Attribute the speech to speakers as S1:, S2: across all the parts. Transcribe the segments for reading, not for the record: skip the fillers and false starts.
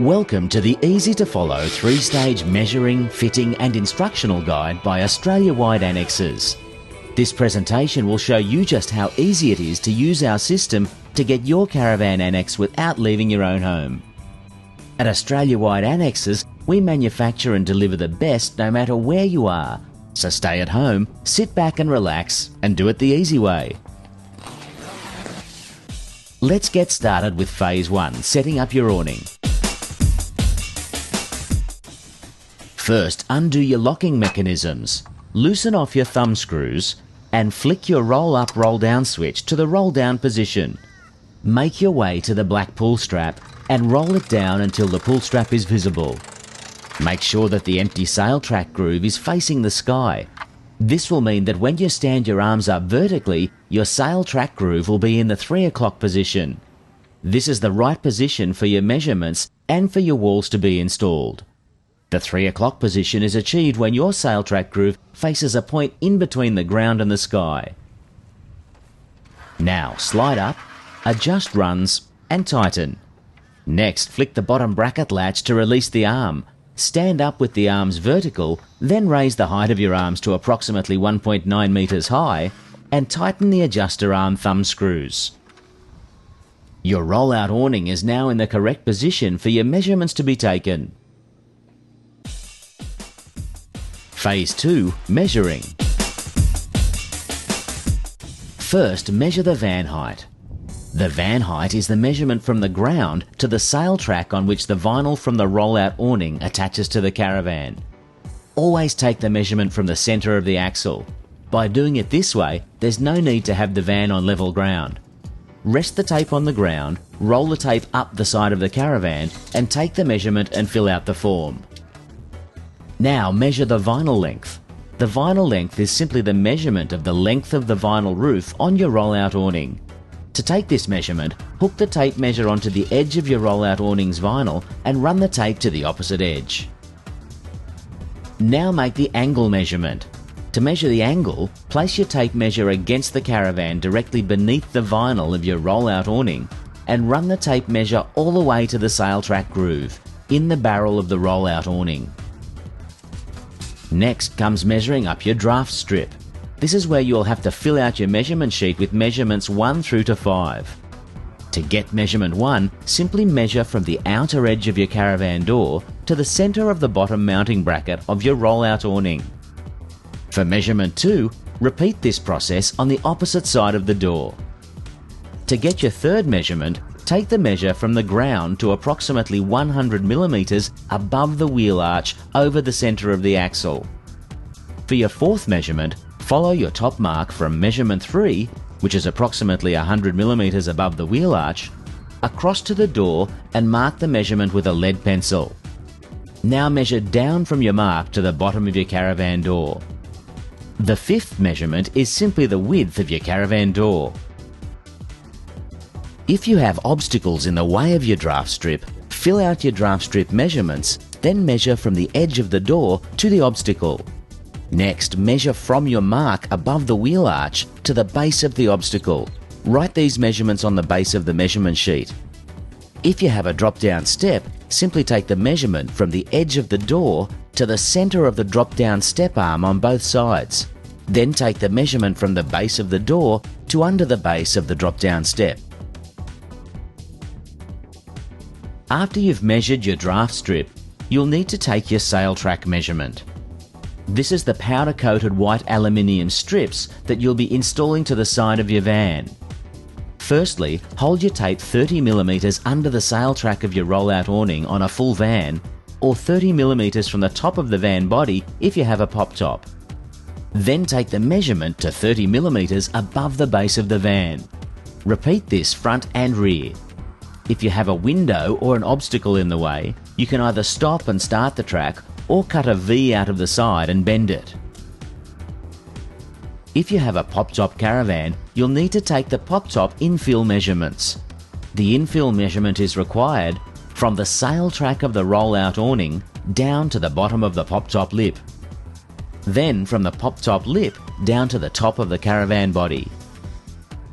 S1: Welcome to the easy-to-follow three-stage measuring, fitting and instructional guide by Australia-wide Annexes. This presentation will show you just how easy it is to use our system to get your caravan annex without leaving your own home. At Australia-wide Annexes, we manufacture and deliver the best no matter where you are. So stay at home, sit back and relax, and do it the easy way. Let's get started with Phase 1, setting up your awning. First, undo your locking mechanisms, loosen off your thumb screws and flick your roll-up, roll-down switch to the roll-down position. Make your way to the black pull strap and roll it down until the pull strap is visible. Make sure that the empty sail track groove is facing the sky. This will mean that when you stand your arms up vertically, your sail track groove will be in the 3 o'clock position. This is the right position for your measurements and for your walls to be installed. The 3 o'clock position is achieved when your sail track groove faces a point in between the ground and the sky. Now slide up, adjust runs and tighten. Next, flick the bottom bracket latch to release the arm. Stand up with the arms vertical, then raise the height of your arms to approximately 1.9 metres high and tighten the adjuster arm thumb screws. Your roll-out awning is now in the correct position for your measurements to be taken. Phase 2, measuring. First, measure the van height. The van height is the measurement from the ground to the sail track on which the vinyl from the roll-out awning attaches to the caravan. Always take the measurement from the centre of the axle. By doing it this way, there's no need to have the van on level ground. Rest the tape on the ground, roll the tape up the side of the caravan and take the measurement and fill out the form. Now measure the vinyl length. The vinyl length is simply the measurement of the length of the vinyl roof on your roll-out awning. To take this measurement, hook the tape measure onto the edge of your roll-out awning's vinyl and run the tape to the opposite edge. Now make the angle measurement. To measure the angle, place your tape measure against the caravan directly beneath the vinyl of your roll-out awning and run the tape measure all the way to the sail track groove, in the barrel of the roll-out awning. Next comes measuring up your draft strip. This is where you'll have to fill out your measurement sheet with measurements 1 through to 5. To get measurement 1, simply measure from the outer edge of your caravan door to the centre of the bottom mounting bracket of your roll-out awning. For measurement 2, repeat this process on the opposite side of the door. To get your third measurement, take the measure from the ground to approximately 100 millimetres above the wheel arch over the centre of the axle. For your fourth measurement, follow your top mark from measurement 3, which is approximately 100 millimetres above the wheel arch, across to the door and mark the measurement with a lead pencil. Now measure down from your mark to the bottom of your caravan door. The fifth measurement is simply the width of your caravan door. If you have obstacles in the way of your draft strip, fill out your draft strip measurements, then measure from the edge of the door to the obstacle. Next, measure from your mark above the wheel arch to the base of the obstacle. Write these measurements on the base of the measurement sheet. If you have a drop-down step, simply take the measurement from the edge of the door to the centre of the drop-down step arm on both sides. Then take the measurement from the base of the door to under the base of the drop-down step. After you've measured your draft strip, you'll need to take your sail track measurement. This is the powder-coated white aluminium strips that you'll be installing to the side of your van. Firstly, hold your tape 30 millimetres under the sail track of your roll-out awning on a full van, or 30 millimetres from the top of the van body if you have a pop top. Then take the measurement to 30 millimetres above the base of the van. Repeat this front and rear. If you have a window or an obstacle in the way, you can either stop and start the track or cut a V out of the side and bend it. If you have a pop-top caravan, you'll need to take the pop-top infill measurements. The infill measurement is required from the sail track of the roll-out awning down to the bottom of the pop-top lip. Then from the pop-top lip down to the top of the caravan body.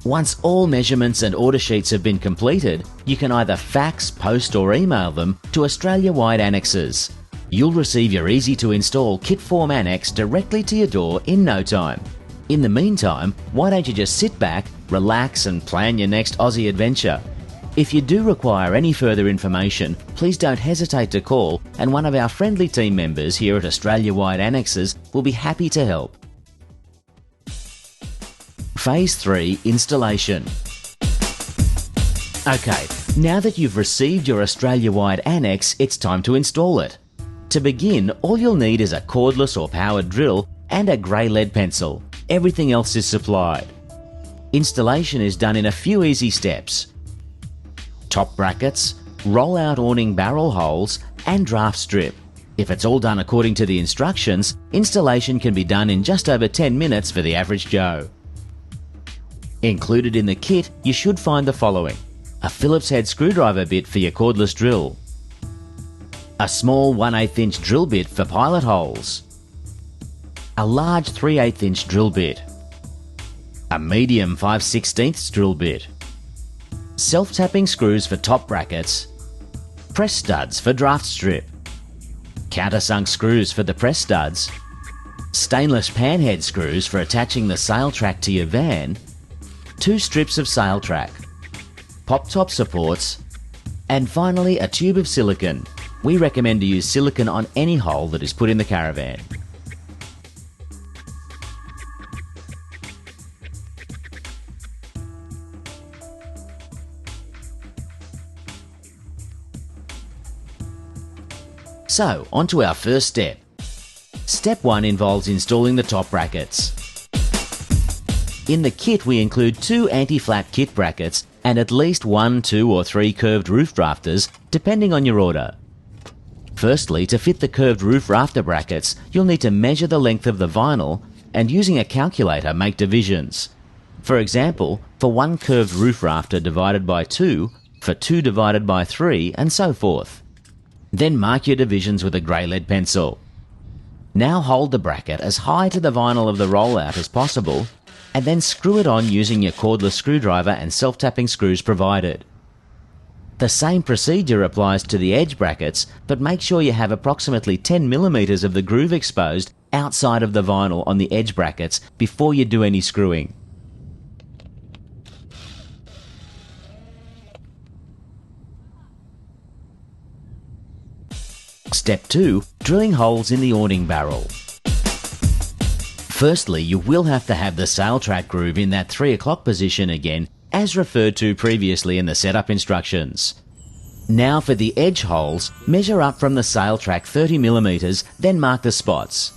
S1: Once all measurements and order sheets have been completed, you can either fax, post or email them to Australia-wide annexes. You'll receive your easy-to-install kit form annex directly to your door in no time. In the meantime, why don't you just sit back, relax and plan your next Aussie adventure? If you do require any further information, please don't hesitate to call and one of our friendly team members here at Australia-wide Annexes will be happy to help. Phase 3 Installation. Okay, now that you've received your Australia-wide annex, it's time to install it. To begin, all you'll need is a cordless or powered drill and a grey lead pencil. Everything else is supplied. Installation is done in a few easy steps. Top brackets, roll-out awning barrel holes and draft strip. If it's all done according to the instructions, installation can be done in just over 10 minutes for the average Joe. Included in the kit, you should find the following: a Phillips head screwdriver bit for your cordless drill, a small 1/8 inch drill bit for pilot holes, a large 3/8 inch drill bit, a medium 5/16 drill bit, self-tapping screws for top brackets, press studs for draft strip, countersunk screws for the press studs, stainless panhead screws for attaching the sail track to your van, 2 strips of sail track, pop-top supports, and finally a tube of silicone. We recommend to use silicone on any hole that is put in the caravan. So, on to our first step. Step 1 involves installing the top brackets. In the kit we include 2 anti-flat kit brackets and at least 1, 2 or 3 curved roof rafters, depending on your order. Firstly, to fit the curved roof rafter brackets, you'll need to measure the length of the vinyl and using a calculator make divisions. For example, for 1 curved roof rafter divided by 2, for 2 divided by 3 and so forth. Then mark your divisions with a grey lead pencil. Now hold the bracket as high to the vinyl of the rollout as possible and then screw it on using your cordless screwdriver and self-tapping screws provided. The same procedure applies to the edge brackets, but make sure you have approximately 10mm of the groove exposed outside of the vinyl on the edge brackets before you do any screwing. Step 2. Drilling holes in the awning barrel. Firstly, you will have to have the sail track groove in that 3 o'clock position again, as referred to previously in the setup instructions. Now for the edge holes, measure up from the sail track 30mm, then mark the spots.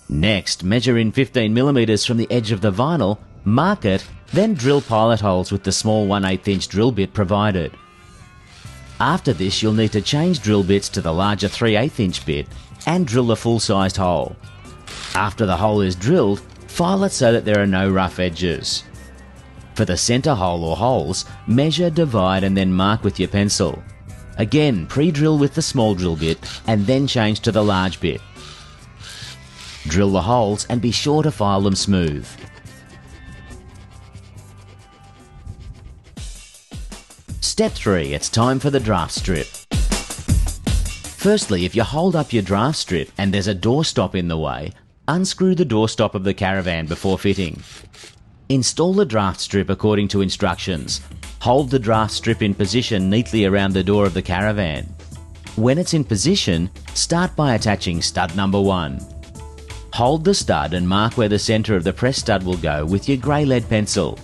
S1: Next, measure in 15mm from the edge of the vinyl, mark it, then drill pilot holes with the small 1/8 inch drill bit provided. After this, you'll need to change drill bits to the larger 3/8 inch bit and drill the full-sized hole. After the hole is drilled, file it so that there are no rough edges. For the centre hole or holes, measure, divide and then mark with your pencil. Again, pre-drill with the small drill bit and then change to the large bit. Drill the holes and be sure to file them smooth. Step 3. It's time for the draft strip. Firstly, if you hold up your draft strip and there's a doorstop in the way, unscrew the doorstop of the caravan before fitting. Install the draft strip according to instructions. Hold the draft strip in position neatly around the door of the caravan. When it's in position, start by attaching stud number 1. Hold the stud and mark where the centre of the press stud will go with your grey lead pencil.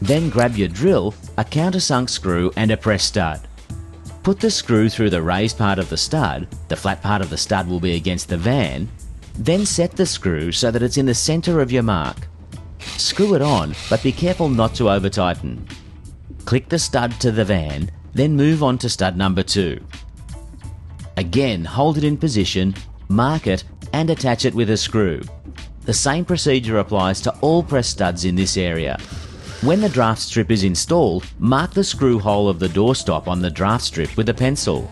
S1: Then grab your drill, a countersunk screw and a press stud. Put the screw through the raised part of the stud, the flat part of the stud will be against the van, then set the screw so that it's in the centre of your mark. Screw it on, but be careful not to over-tighten. Click the stud to the van, then move on to stud number 2. Again, hold it in position, mark it and attach it with a screw. The same procedure applies to all press studs in this area. When the draft strip is installed, mark the screw hole of the doorstop on the draft strip with a pencil.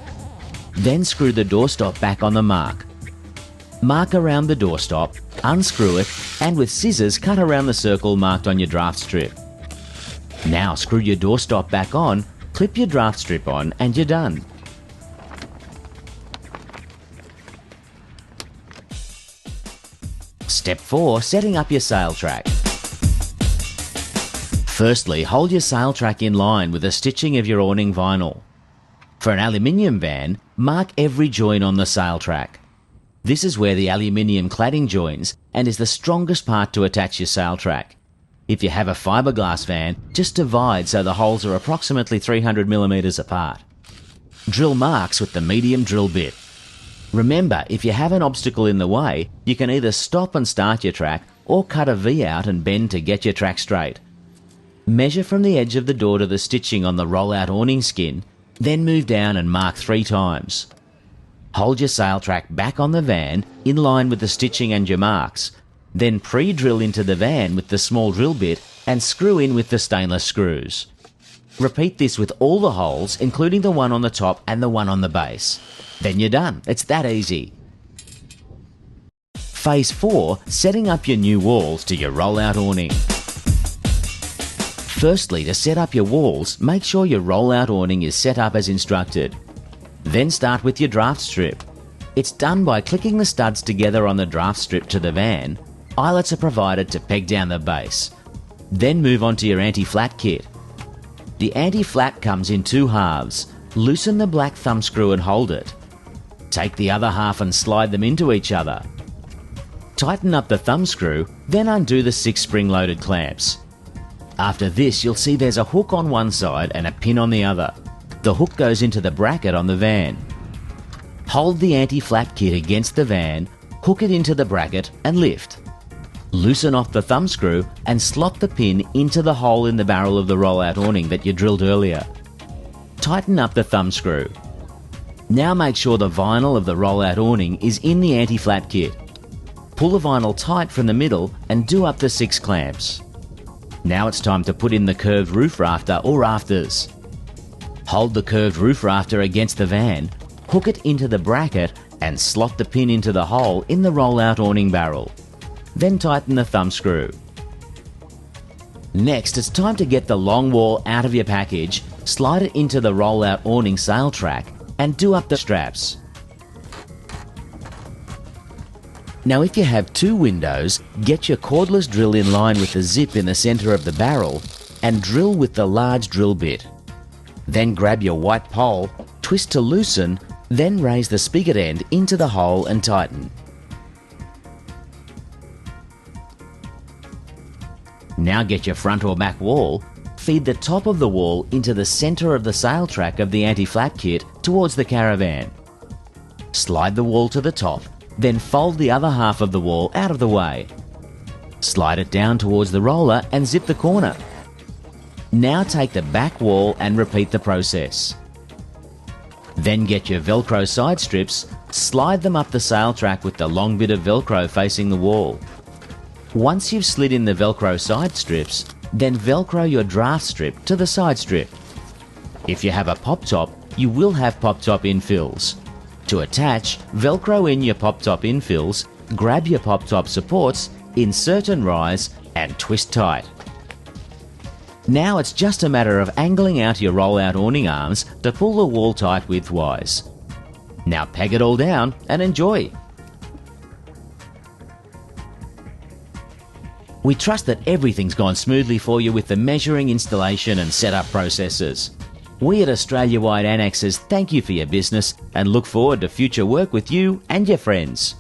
S1: Then screw the doorstop back on the mark. Mark around the doorstop, unscrew it, and with scissors cut around the circle marked on your draft strip. Now screw your doorstop back on, clip your draft strip on, and you're done. Step 4. Setting up your sail track. Firstly, hold your sail track in line with the stitching of your awning vinyl. For an aluminium van, mark every join on the sail track. This is where the aluminium cladding joins and is the strongest part to attach your sail track. If you have a fiberglass van, just divide so the holes are approximately 300mm apart. Drill marks with the medium drill bit. Remember, if you have an obstacle in the way, you can either stop and start your track or cut a V out and bend to get your track straight. Measure from the edge of the door to the stitching on the roll-out awning skin, then move down and mark 3 times. Hold your sail track back on the van in line with the stitching and your marks, then pre-drill into the van with the small drill bit and screw in with the stainless screws. Repeat this with all the holes, including the one on the top and the one on the base. Then you're done. It's that easy. Phase 4. Setting up your new walls to your roll-out awning. Firstly, to set up your walls, make sure your roll-out awning is set up as instructed. Then start with your draft strip. It's done by clicking the studs together on the draft strip to the van. Eyelets are provided to peg down the base. Then move on to your anti-flat kit. The anti-flat comes in 2 halves. Loosen the black thumb screw and hold it. Take the other half and slide them into each other. Tighten up the thumb screw, then undo the 6 spring-loaded clamps. After this, you'll see there's a hook on one side and a pin on the other. The hook goes into the bracket on the van. Hold the anti-flat kit against the van, hook it into the bracket and lift. Loosen off the thumb screw and slot the pin into the hole in the barrel of the roll-out awning that you drilled earlier. Tighten up the thumb screw. Now make sure the vinyl of the roll-out awning is in the anti-flat kit. Pull the vinyl tight from the middle and do up the 6 clamps. Now it's time to put in the curved roof rafter or rafters. Hold the curved roof rafter against the van, hook it into the bracket and slot the pin into the hole in the roll-out awning barrel. Then tighten the thumb screw. Next, it's time to get the long wall out of your package, slide it into the roll-out awning sail track and do up the straps. Now if you have 2 windows, get your cordless drill in line with the zip in the centre of the barrel and drill with the large drill bit. Then grab your white pole, twist to loosen, then raise the spigot end into the hole and tighten. Now get your front or back wall, feed the top of the wall into the centre of the sail track of the anti-flat kit towards the caravan. Slide the wall to the top, then fold the other half of the wall out of the way. Slide it down towards the roller and zip the corner. Now take the back wall and repeat the process. Then get your Velcro side strips, slide them up the sail track with the long bit of Velcro facing the wall. Once you've slid in the Velcro side strips, then Velcro your draft strip to the side strip. If you have a pop top, you will have pop top infills. To attach, Velcro in your pop top infills, grab your pop top supports, insert and rise, and twist tight. Now it's just a matter of angling out your roll-out awning arms to pull the wall tight widthwise. Now peg it all down and enjoy. We trust that everything's gone smoothly for you with the measuring, installation and setup processes. We at Australia-wide Annexes thank you for your business and look forward to future work with you and your friends.